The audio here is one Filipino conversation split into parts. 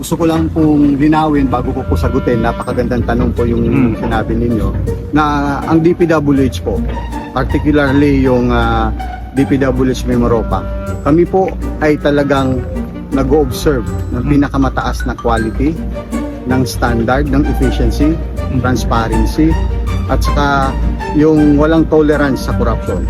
gusto ko lang pong linawin bago ko po sagutin, napakagandang tanong po yung sinabi ninyo, na ang DPWH po, particularly yung DPWH Mimaropa, kami po ay talagang nag-o-observe ng pinakamataas na quality, ng standard, ng efficiency, transparency, at saka yung walang tolerance sa corruption.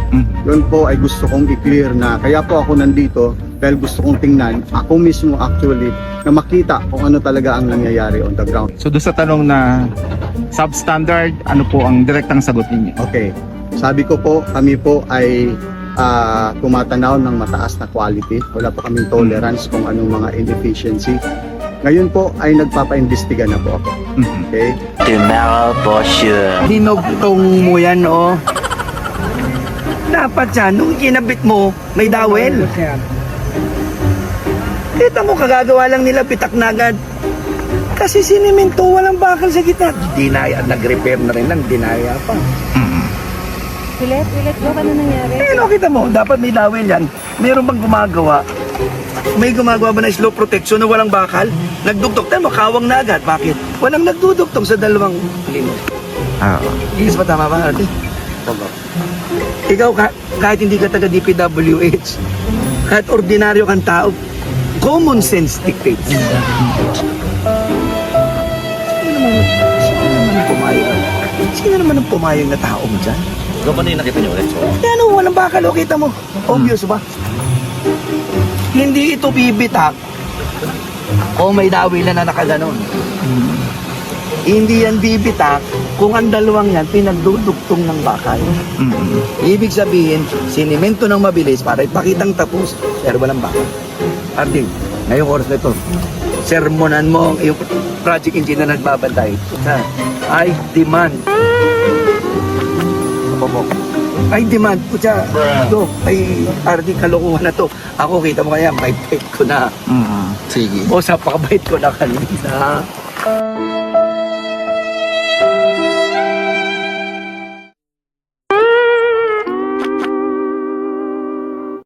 Yun po ay gusto kong i-clear na kaya po ako nandito dahil gusto kong tingnan, ako mismo actually, na makita kung ano talaga ang nangyayari on the ground. So doon sa tanong na substandard, ano po ang direktang sagot ninyo? Okay, sabi ko po, kami po ay tumatanaw ng mataas na quality. Wala po kaming tolerance kung anong mga inefficiency. Ngayon po ay nagpapa-imbestiga na po ako. Okay? Tomorrow for sure. Dinugtong mo yan, oh. Dapat yan, nung kinabit mo, may dawel. Kita mo, kagagawa lang nila, pitak na agad. Kasi siniminto, walang bakal sa gitna. Dinaya, nag-repair na rin lang, dinaya pa. Ulit, baka na nangyari? Eh, no, kita mo, dapat may dawel yan. Meron bang gumagawa? May gumagawa ba na slow protection na walang bakal? Nagdugtog tayo, makawang na agad. Bakit? Walang nagdudugtog sa dalawang lino. Yes, ba tama ba, ate? Ikaw, kahit hindi ka taga DPWH, kahit ordinaryo kang tao, common sense dictates. Sino naman ang pumayag na tao mo dyan? Ikaw ba na yung nakita nyo ulit? Eh ano, walang bakal, o kita mo. Obvious ba? Hindi ito bibitak o may dawil na nakaganon. Hindi yan bibitak kung ang dalawang yan pinagdudugtong ng bakal. Ibig sabihin, sinimento ng mabilis para ipakitang tapos, pero walang bakal. Arding, ngayong oras na ito, sermonan mo ang iyong project engineer na nagbabantay. I demand. I demand. Kutsa, ito, ay Ardi, kalokohan na to. Ako, kita mo kaya, may bait ko na. Sige. O, sa pakabait ko na kanina.